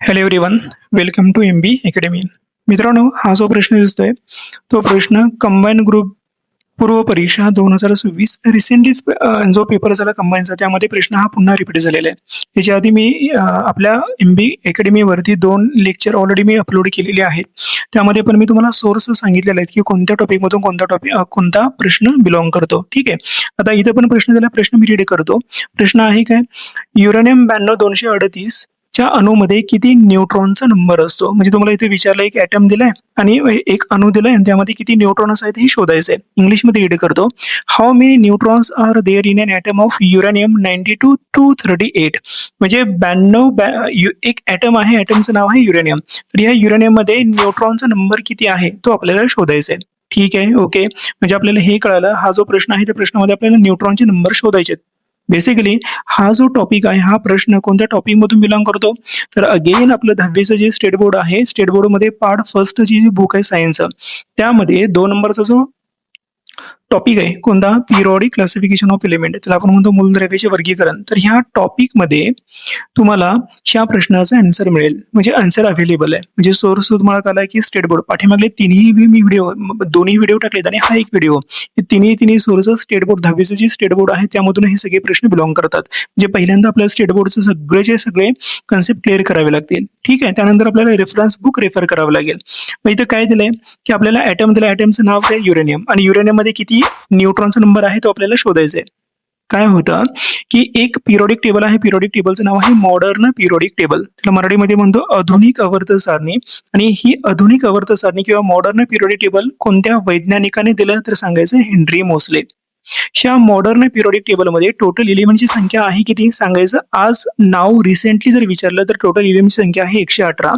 Hello everyone, welcome to MB academy. मित्रांनो, हा जो प्रश्न दिसतोय तो प्रश्न कंबाईन ग्रुप पूर्व परीक्षा 2026 रिसेंटली जो पेपर झाला कंबाईनचा त्यामध्ये प्रश्न हा पुन्हा रिपीट झालेला आहे. याच्या आधी मी आपल्या MB अकॅडमीवरती 2 लेक्चर ऑलरेडी मी अपलोड केलेले आहेत. त्यामध्ये पण मी तुम्हाला सोर्स सांगितलेले आहेत की कोणत्या टॉपिकमधून कोणता प्रश्न बिलॉंग करतो. ठीक आहे. आता इथं पण प्रश्न दिला, प्रश्न मी रीड करतो. प्रश्न आहे काय, युरेनियम 92-238 च्या अणूमध्ये किती न्यूट्रॉनचा नंबर असतो. म्हणजे तुम्हाला इथे विचारलं, एक ॲटम दिलाय आणि एक अणू दिलाय आणि त्यामध्ये किती न्यूट्रॉन्स आहेत हे शोधायचं आहे. इंग्लिशमध्ये रीड करतो. How many neutrons are there in an atom of uranium 92-238. म्हणजे 92 एक ॲटम आहे, ॲटमचं नाव आहे युरेनियम. तर या युरेनियम मध्ये न्यूट्रॉनचा नंबर किती आहे तो आपल्याला शोधायचा आहे. ठीक आहे, ओके. म्हणजे आपल्याला हे कळालं, हा जो प्रश्न आहे त्या प्रश्नामध्ये आपल्याला न्यूट्रॉनचे नंबर शोधायचे आहेत. बेसिकली हा जो टॉपिक आहे, हा प्रश्न कोणत्या टॉपिक मधून बिलॉंग करतो, तर अगेन आपलं 10वीचं जे स्टेट बोर्ड आहे, स्टेट बोर्ड मध्ये पार्ट फर्स्ट जी बुक आहे सायन्स, त्यामध्ये 2 नंबरचा जो टॉपिक आहे कोणता, पिरियॉडिक क्लासिफिकेशन ऑफ एलिमेंट, त्याला आपण म्हणतो मूलद्रव्याचे वर्गीकरण. तर ह्या टॉपिक मध्ये तुम्हाला ह्या प्रश्नाचा आन्सर मिळेल, म्हणजे आन्सर अवेलेबल आहे. म्हणजे सोर्स तुम्हाला कळला की स्टेट बोर्ड, पाठीमागले दोन्ही व्हिडिओ टाकलेत आणि हा एक व्हिडिओ, तिन्ही सोर्स स्टेट बोर्ड 10वीचं जे स्टेट बोर्ड आहे त्यामधून हे सगळे प्रश्न बिलॉंग करतात. म्हणजे पहिल्यांदा आपल्याला स्टेट बोर्डचे सगळे कन्सेप्ट क्लिअर करावे लागतील. ठीक आहे. त्यानंतर आपल्याला रेफरन्स बुक रेफर करावं लागेल. मग इथं काय दिलंय की आपल्याला ॲटम दिलं, ॲटमचं नाव आहे युरेनियम आणि युरेनियम मध्ये किती न्यूट्रॉनचा नंबर आहे तो आपल्याला शोधायचा आहे. काय होतं की एक पिरियॉडिक टेबल आहे, पिरियॉडिक टेबलचं नाव आहे मॉडर्न पिरियॉडिक टेबल, त्याला मराठीमध्ये म्हणतो आधुनिक आवर्त सारणी. आणि ही आधुनिक आवर्त सारणी किंवा मॉडर्न पिरियॉडिक टेबल कोणत्या वैज्ञानिकाने दिलं तर सांगायचं हेनरी मोसले. ह्या मॉडर्न पिरियॉडिक टेबलमध्ये टोटल एलिमेंटची संख्या आहे किती सांगायचं. आज नाव रिसेंटली जर विचारलं तर टोटल एलिमेंटची संख्या आहे 118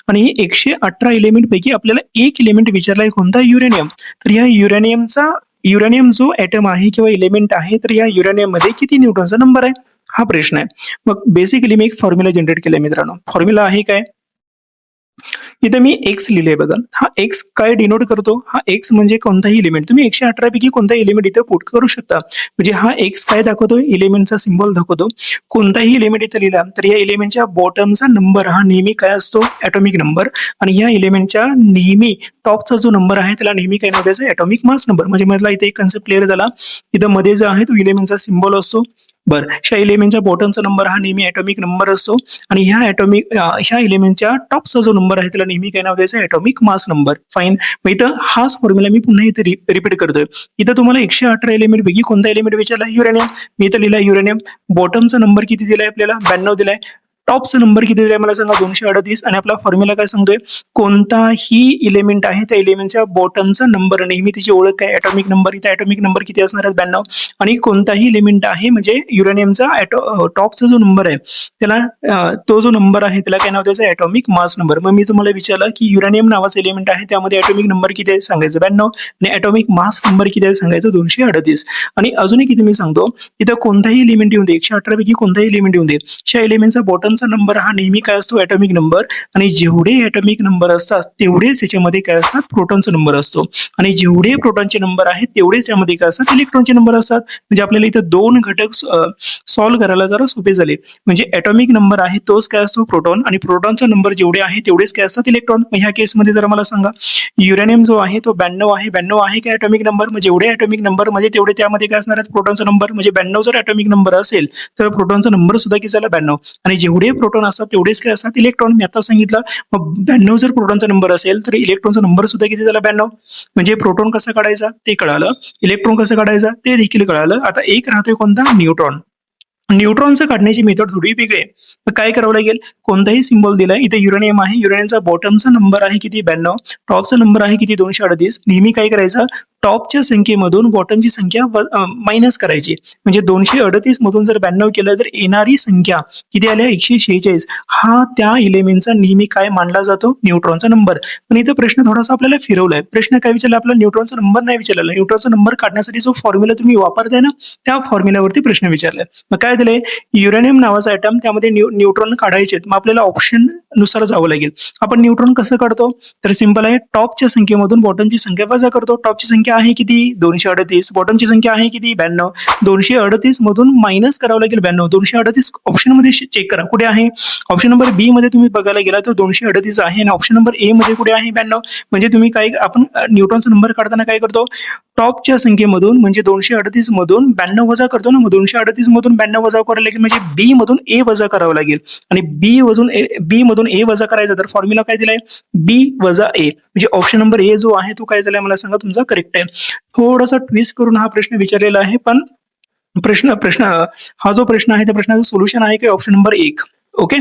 आणि 118 एलिमेंट पैकी आपल्याला एक एलिमेंट विचारलाय कोणता, युरेनियम. तर या युरेनियम जो ॲटम आहे किंवा एलिमेंट आहे, तर या युरेनियम मध्ये किती न्यूट्रॉनचा नंबर आहे हा प्रश्न आहे. मग बेसिकली मी एक फॉर्म्युला जनरेट केलाय मित्रांनो. फॉर्म्युला आहे काय, इथं मी एक्स लिहिले बघा. हा एक्स काय डिनोट करतो, हा एक्स म्हणजे कोणताही एलिमेंट, तुम्ही 118 पैकी कोणताही एलिमेंट इथं पुट करू शकता. म्हणजे हा एक्स काय दाखवतो, एलिमेंटचा सिम्बॉल दाखवतो. कोणताही एलिमेंट इथं लिहिला तर या एलिमेंटच्या बॉटमचा नंबर हा नेहमी काय असतो, ॲटॉमिक नंबर. आणि या एलिमेंटच्या नेहमी टॉपचा जो नंबर आहे त्याला नेहमी काय नाव द्यायचं, ॲटॉमिक मास नंबर. म्हणजे मला इथे एक कन्सेप्ट क्लिअर झाला. इथं मध्ये जो आहे तो एलिमेंटचा सिम्बॉल असतो. बरं, ह्या एलिमेंटच्या बॉटमचा नंबर हा नेहमी ॲटॉमिक नंबर असतो आणि ह्या एलिमेंटच्या टॉपचा जो नंबर आहे त्याला नेहमी काय नाव द्यायचं, ॲटॉमिक मास नंबर. फाईन. मग इथं हाच फॉर्म्युला मी पुन्हा इथे रिपीट करतोय. इथं तुम्हाला 118 एलिमेंट पैकी कोणता एलिमेंट विचारला, युरेनियम. मी इथं लिहिला युरेनियम. बॉटमचा नंबर किती दिलाय आपल्याला, 92 दिलाय. टॉपचा नंबर किती दिलाय मला सांगा, 238. आणि आपला फॉर्म्युला काय सांगतोय, कोणताही एलिमेंट आहे त्या एलिमेंटच्या बॉटमचा नंबर नेहमी त्याची ओळख काय, ॲटॉमिक नंबर. इथे ॲटॉमिक नंबर किती असणार आहे, 92. आणि कोणताही एलिमेंट आहे म्हणजे युरेनियमचा टॉपचा जो नंबर आहे त्याला तो जो नंबर आहे त्याला काय नाव द्यायचं, ॲटॉमिक मास नंबर. मग मी तुम्हाला विचारलं की युरेनियम नावाचं एलिमेंट आहे त्यामध्ये ॲटॉमिक नंबर किती आहे सांगायचं, 92. आणि ॲटॉमिक मास नंबर किती आहे सांगायचं, 238. आणि अजूनही किती मी सांगतो, इथं कोणताही एलिमेंट येऊन दे, 118 पैकी कोणताही एलिमेंट येऊन दे, त्या एलिमेंटचा बॉटमचा नंबर हा नेहमी काय असतो, ॲटॉमिक नंबर. आणि जेवढे ॲटॉमिक नंबर असतात तेवढेच त्याच्यामध्ये काय असतात, प्रोटॉनचा नंबर असतो. आणि जेवढे प्रोटॉनचे नंबर आहेत तेवढेच त्यामध्ये काय असतात, इलेक्ट्रॉनचे नंबर असतात. म्हणजे आपल्याला इथं 2 घटक सॉल्व्ह करायला जरा सोपे झाले. म्हणजे ॲटॉमिक नंबर आहे तोच काय असतो, प्रोटॉन. आणि प्रोटॉनचा नंबर जेवढे आहे तेवढेच काय असतात, इलेक्ट्रॉन. ह्या केसमध्ये जरा मला सांगा, युरेनियम जो आहे तो 92 आहे काय ॲटॉमिक नंबर. म्हणजे जेवढे ॲटॉमिक नंबर म्हणजे तेवढे त्यामध्ये काय असणार आहेत, प्रोटॉनचा नंबर. म्हणजे 92 जर ॲटॉमिक नंबर असेल तर प्रोटॉनचा नंबर सुद्धा किती झाला, 92. आणि जेवढे प्रोटॉन असतात तेवढेच काय असतात, इलेक्ट्रॉन. मी आता सांगितलं. मग 92 जर प्रोटॉनचा नंबर असेल तर इलेक्ट्रॉनचा नंबर सुद्धा किती झाला, 92. म्हणजे प्रोटॉन कसा काढायचा ते कळालं, इलेक्ट्रॉन कसं काढायचा ते देखील कळालं. आता एक राहतोय कोणता, न्यूट्रॉन. न्यूट्रॉनचं काढण्याची मेथड थोडी वेगळी आहे. तर काय करावं लागेल, कोणताही सिम्बॉल दिलाय, इथे युरेनियम आहे, युरेनियमचा बॉटमचा नंबर आहे किती, 92. टॉपचा नंबर आहे किती, 238. नेहमी काय करायचं, टॉपच्या संख्येमधून बॉटमची संख्या मायनस करायची. म्हणजे 238 मधून जर 92 केलं तर येणारी संख्या किती आल्या, 146. हा त्या एलिमेंटचा नेहमी काय मानला जातो, न्यूट्रॉनचा नंबर. पण इथं प्रश्न थोडासा आपल्याला फिरवलाय. प्रश्न काय विचारला, आपला न्यूट्रॉनचा नंबर नाही विचारला. न्यूट्रॉनचा नंबर काढण्यासाठी जो फॉर्म्युला तुम्ही वापरताय ना त्या फॉर्म्युल्यावरती प्रश्न विचारलाय. मग काय दिलंय, युरेनियम नावाचा ॲटम, त्यामध्ये न्यूट्रॉन काढायचे. मग आपल्याला ऑप्शन नुसार जावं लागेल. आपण न्यूट्रॉन कसं काढतो? तर सिंपल आहे, टॉपच्या संख्येमधून बॉटमची संख्या वजा करतो. टॉपची संख्या आहे किती? 238. बॉटमची संख्या आहे किती? 92. 238 मधून मायनस करावं लागेल 92. 238 ऑप्शनमध्ये चेक करा कुठे आहे. ऑप्शन नंबर बी मध्ये तुम्ही बघायला गेला तर 238 आहे आणि ऑप्शन नंबर ए मध्ये कुठे आहे? 92. म्हणजे तुम्ही काय, आपण न्यूट्रॉनचा नंबर काढताना काय करतो? टॉपच्या संख्येमधून म्हणजे 238 मधून 92 वजा करतो ना. मग 238 मधून 92 वजा करावं लागेल म्हणजे बी मधून ए वजा करावं लागेल आणि बी मधून ए वजा करायचा तर फॉर्म्युला काय दिलाय? बी वजा ए. म्हणजे ऑप्शन नंबर ए जो आहे तो काय झालाय मला सांगा तुमचा करेक्ट आहे. थोडासा ट्विस्ट करून हा प्रश्न विचारलेला आहे, पण प्रश्न हा जो प्रश्न आहे त्या प्रश्नाचं सोल्युशन आहे की ऑप्शन नंबर 1. ओके,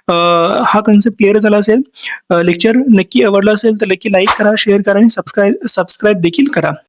हा कन्सेप्ट क्लिअर झाला असेल. लेक्चर नक्की आवडला असेल तर नक्की लाईक करा, शेअर करा आणि सबस्क्राईब देखील करा.